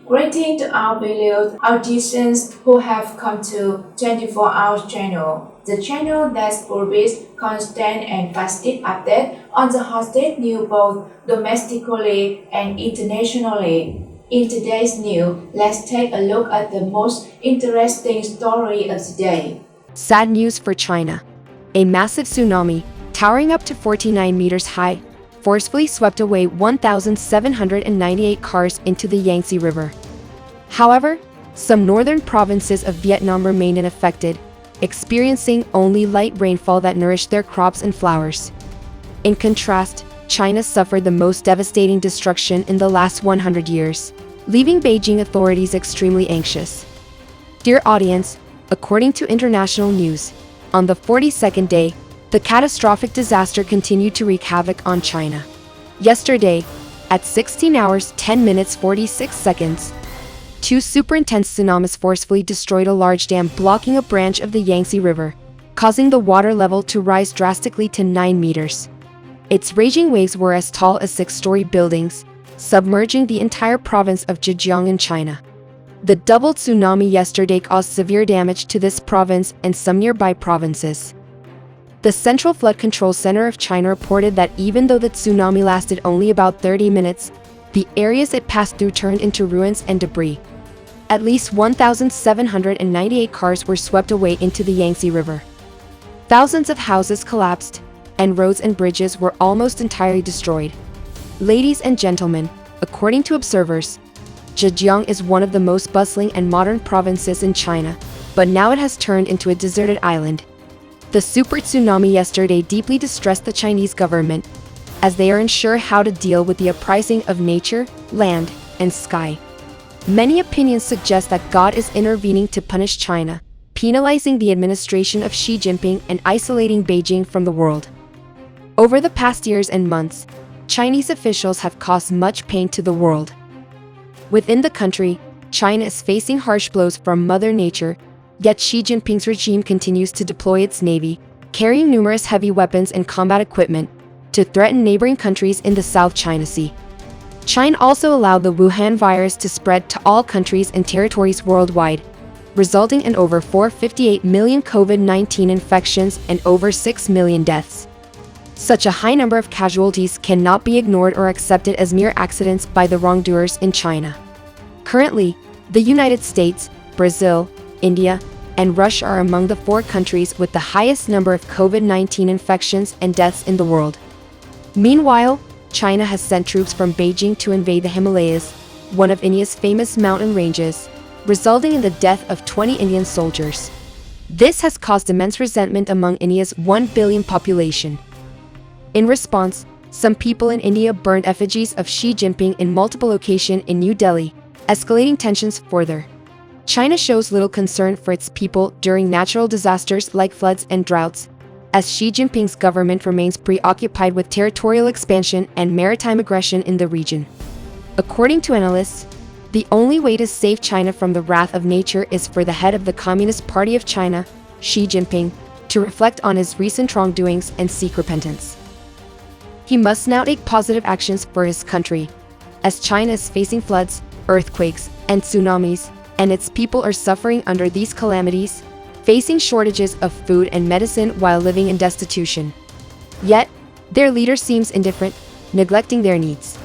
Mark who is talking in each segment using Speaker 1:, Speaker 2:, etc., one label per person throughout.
Speaker 1: Greeting to our valued audience who have come to 24 Hours channel, the channel that provides constant and fast updates on the hottest news both domestically and internationally. In today's news, let's take a look at the most interesting story of the day.
Speaker 2: Sad news for China. A massive tsunami, towering up to 49 meters high, forcefully swept away 1,798 cars into the Yangtze River. However, some northern provinces of Vietnam remained unaffected, experiencing only light rainfall that nourished their crops and flowers. In contrast, China suffered the most devastating destruction in the last 100 years, leaving Beijing authorities extremely anxious. Dear audience, according to international news, on the 42nd day, the catastrophic disaster continued to wreak havoc on China. Yesterday, at 16 hours 10 minutes 46 seconds, two super intense tsunamis forcefully destroyed a large dam blocking a branch of the Yangtze River, causing the water level to rise drastically to 9 meters. Its raging waves were as tall as 6-story buildings, submerging the entire province of Zhejiang in China. The double tsunami yesterday caused severe damage to this province and some nearby provinces. The Central Flood Control Center of China reported that even though the tsunami lasted only about 30 minutes, the areas it passed through turned into ruins and debris. At least 1,798 cars were swept away into the Yangtze River. Thousands of houses collapsed, and roads and bridges were almost entirely destroyed. Ladies and gentlemen, according to observers, Zhejiang is one of the most bustling and modern provinces in China, but now it has turned into a deserted island. The super tsunami yesterday deeply distressed the Chinese government, as they are unsure how to deal with the uprising of nature, land, and sky. Many opinions suggest that God is intervening to punish China, penalizing the administration of Xi Jinping and isolating Beijing from the world. Over the past years and months, Chinese officials have caused much pain to the world. Within the country, China is facing harsh blows from Mother Nature, yet Xi Jinping's regime continues to deploy its navy, carrying numerous heavy weapons and combat equipment, to threaten neighboring countries in the South China Sea. China also allowed the Wuhan virus to spread to all countries and territories worldwide, resulting in over 458 million COVID-19 infections and over 6 million deaths. Such a high number of casualties cannot be ignored or accepted as mere accidents by the wrongdoers in China. Currently, the United States, Brazil, India, and Russia are among the 4 countries with the highest number of COVID-19 infections and deaths in the world. Meanwhile, China has sent troops from Beijing to invade the Himalayas, one of India's famous mountain ranges, resulting in the death of 20 Indian soldiers. This has caused immense resentment among India's 1 billion population. In response, some people in India burned effigies of Xi Jinping in multiple locations in New Delhi, escalating tensions further. China shows little concern for its people during natural disasters like floods and droughts, as Xi Jinping's government remains preoccupied with territorial expansion and maritime aggression in the region. According to analysts, the only way to save China from the wrath of nature is for the head of the Communist Party of China, Xi Jinping, to reflect on his recent wrongdoings and seek repentance. He must now take positive actions for his country, as China is facing floods, earthquakes, and tsunamis, and its people are suffering under these calamities, facing shortages of food and medicine while living in destitution. Yet, their leader seems indifferent, neglecting their needs.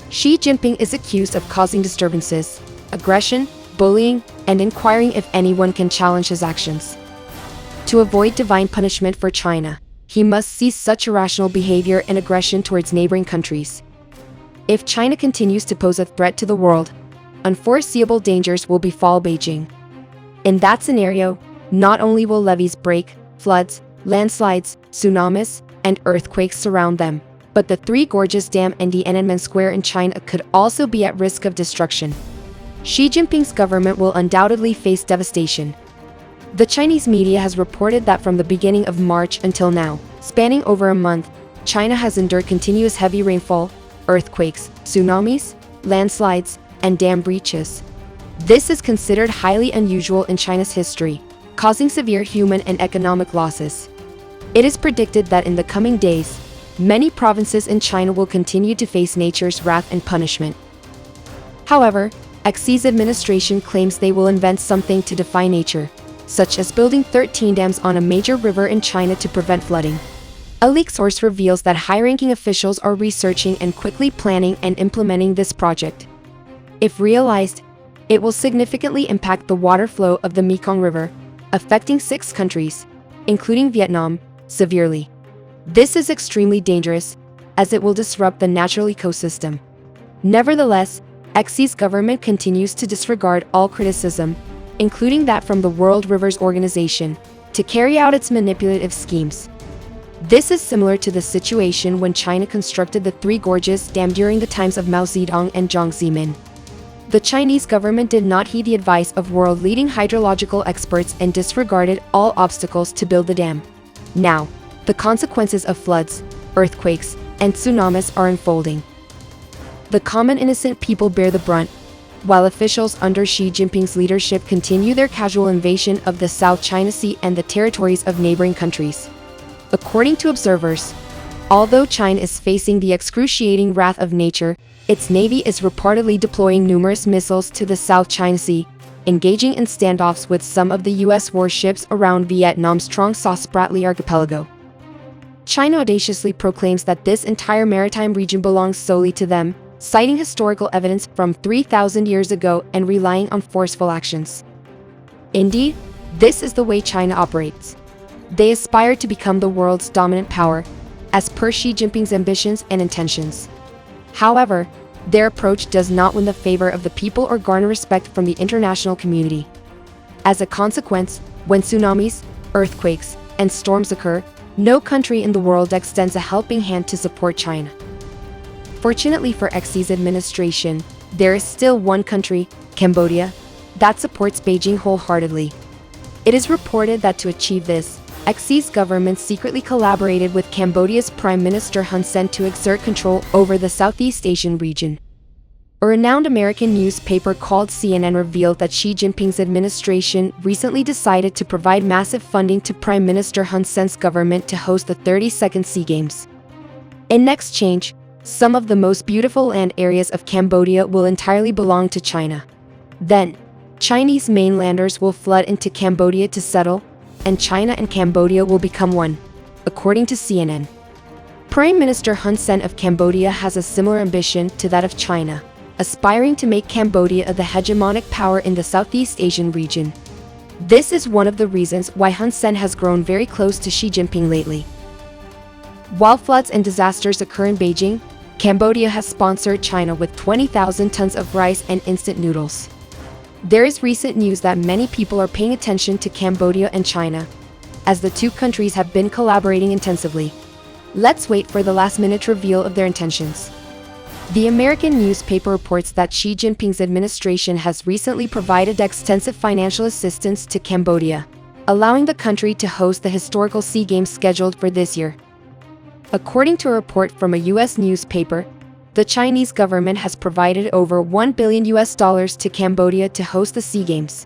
Speaker 2: Xi Jinping is accused of causing disturbances, aggression, bullying, and inquiring if anyone can challenge his actions. To avoid divine punishment for China, he must cease such irrational behavior and aggression towards neighboring countries. If China continues to pose a threat to the world, unforeseeable dangers will befall Beijing. In that scenario, not only will levees break, floods, landslides, tsunamis, and earthquakes surround them, but the Three Gorges Dam and Tiananmen Square in China could also be at risk of destruction. Xi Jinping's government will undoubtedly face devastation. The Chinese media has reported that from the beginning of March until now, spanning over a month, China has endured continuous heavy rainfall, earthquakes, tsunamis, landslides, and dam breaches. This is considered highly unusual in China's history, causing severe human and economic losses. It is predicted that in the coming days, many provinces in China will continue to face nature's wrath and punishment. However, Xi's administration claims they will invent something to defy nature, such as building 13 dams on a major river in China to prevent flooding. A leaked source reveals that high-ranking officials are researching and quickly planning and implementing this project. If realized, it will significantly impact the water flow of the Mekong River, affecting 6 countries, including Vietnam, severely. This is extremely dangerous, as it will disrupt the natural ecosystem. Nevertheless, Xi's government continues to disregard all criticism, including that from the World Rivers Organization, to carry out its manipulative schemes. This is similar to the situation when China constructed the Three Gorges Dam during the times of Mao Zedong and Jiang Zemin. The Chinese government did not heed the advice of world-leading hydrological experts and disregarded all obstacles to build the dam. Now, the consequences of floods, earthquakes, and tsunamis are unfolding. The common innocent people bear the brunt, while officials under Xi Jinping's leadership continue their casual invasion of the South China Sea and the territories of neighboring countries. According to observers, although China is facing the excruciating wrath of nature, its navy is reportedly deploying numerous missiles to the South China Sea, engaging in standoffs with some of the U.S. warships around Vietnam's Trong Sa Spratly archipelago. China audaciously proclaims that this entire maritime region belongs solely to them, citing historical evidence from 3,000 years ago and relying on forceful actions. Indeed, this is the way China operates. They aspire to become the world's dominant power, as per Xi Jinping's ambitions and intentions. However, their approach does not win the favor of the people or garner respect from the international community. As a consequence, when tsunamis, earthquakes, and storms occur, no country in the world extends a helping hand to support China. Fortunately for Xi's administration, there is still one country, Cambodia, that supports Beijing wholeheartedly. It is reported that to achieve this, Xi's government secretly collaborated with Cambodia's Prime Minister Hun Sen to exert control over the Southeast Asian region. A renowned American newspaper called CNN revealed that Xi Jinping's administration recently decided to provide massive funding to Prime Minister Hun Sen's government to host the 32nd SEA Games. In exchange, some of the most beautiful land areas of Cambodia will entirely belong to China. Then, Chinese mainlanders will flood into Cambodia to settle, and China and Cambodia will become one, according to CNN. Prime Minister Hun Sen of Cambodia has a similar ambition to that of China, aspiring to make Cambodia the hegemonic power in the Southeast Asian region. This is one of the reasons why Hun Sen has grown very close to Xi Jinping lately. While floods and disasters occur in Beijing, Cambodia has sponsored China with 20,000 tons of rice and instant noodles. There is recent news that many people are paying attention to Cambodia and China, as the two countries have been collaborating intensively. Let's wait for the last-minute reveal of their intentions. The American newspaper reports that Xi Jinping's administration has recently provided extensive financial assistance to Cambodia, allowing the country to host the historical SEA Games scheduled for this year. According to a report from a U.S. newspaper, the Chinese government has provided over $1 billion to Cambodia to host the SEA Games.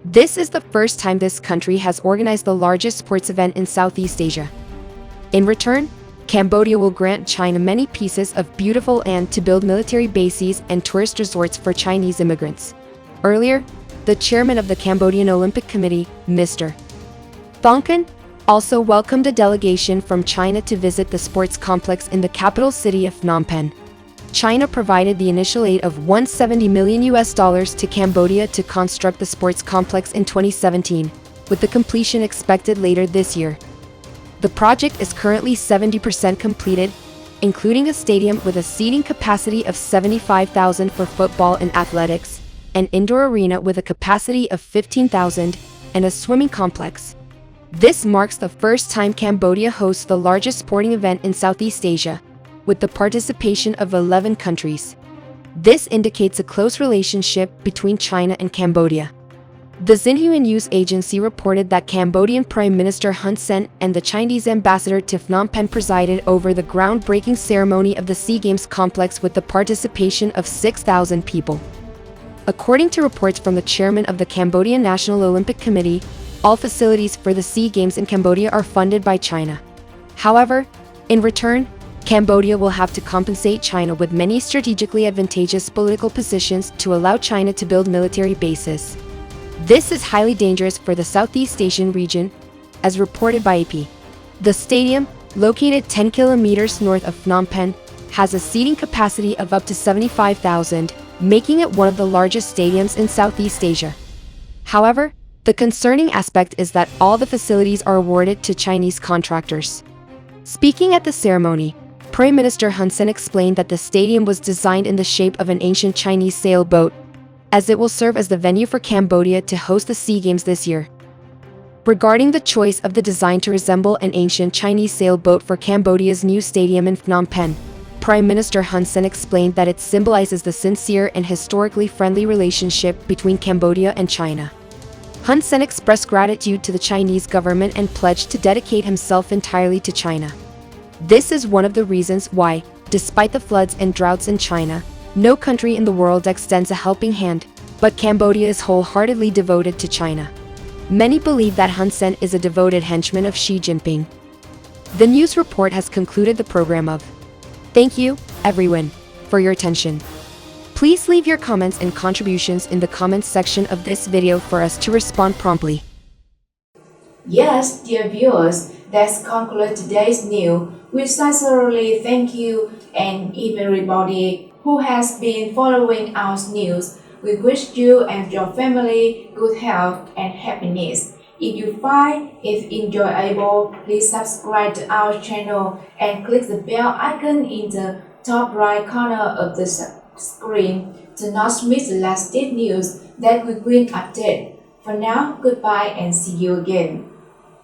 Speaker 2: This is the first time this country has organized the largest sports event in Southeast Asia. In return, Cambodia will grant China many pieces of beautiful land to build military bases and tourist resorts for Chinese immigrants. Earlier, the chairman of the Cambodian Olympic Committee, Mr. Thongkan, also welcomed a delegation from China to visit the sports complex in the capital city of Phnom Penh. China provided the initial aid of $170 million to Cambodia to construct the sports complex in 2017, with the completion expected later this year. The project is currently 70% completed, including a stadium with a seating capacity of 75,000 for football and athletics, an indoor arena with a capacity of 15,000, and a swimming complex. This marks the first time Cambodia hosts the largest sporting event in Southeast Asia, with the participation of 11 countries. This indicates a close relationship between China and Cambodia. The Xinhua news agency reported that Cambodian Prime Minister Hun Sen and the Chinese ambassador to Phnom Penh presided over the groundbreaking ceremony of the SEA Games complex with the participation of 6,000 people. According to reports from the chairman of the Cambodian National Olympic Committee, all facilities for the SEA Games in Cambodia are funded by China. However, in return, Cambodia will have to compensate China with many strategically advantageous political positions to allow China to build military bases. This is highly dangerous for the Southeast Asian region, as reported by AP. The stadium, located 10 kilometers north of Phnom Penh, has a seating capacity of up to 75,000, making it one of the largest stadiums in Southeast Asia. However, the concerning aspect is that all the facilities are awarded to Chinese contractors. Speaking at the ceremony, Prime Minister Hun Sen explained that the stadium was designed in the shape of an ancient Chinese sailboat, as it will serve as the venue for Cambodia to host the SEA Games this year. Regarding the choice of the design to resemble an ancient Chinese sailboat for Cambodia's new stadium in Phnom Penh, Prime Minister Hun Sen explained that it symbolizes the sincere and historically friendly relationship between Cambodia and China. Hun Sen expressed gratitude to the Chinese government and pledged to dedicate himself entirely to China. This is one of the reasons why, despite the floods and droughts in China, no country in the world extends a helping hand, but Cambodia is wholeheartedly devoted to China. Many believe that Hun Sen is a devoted henchman of Xi Jinping. The news report has concluded the program of. Thank you, everyone, for your attention. Please leave your comments and contributions in the comments section of this video for us to respond promptly.
Speaker 1: Yes, dear viewers, that's conclude today's news. We sincerely thank you and everybody who has been following our news. We wish you and your family good health and happiness. If you find it enjoyable, please subscribe to our channel and click the bell icon in the top right corner of the screen to not miss the latest news that we will update. For now, goodbye and see you again.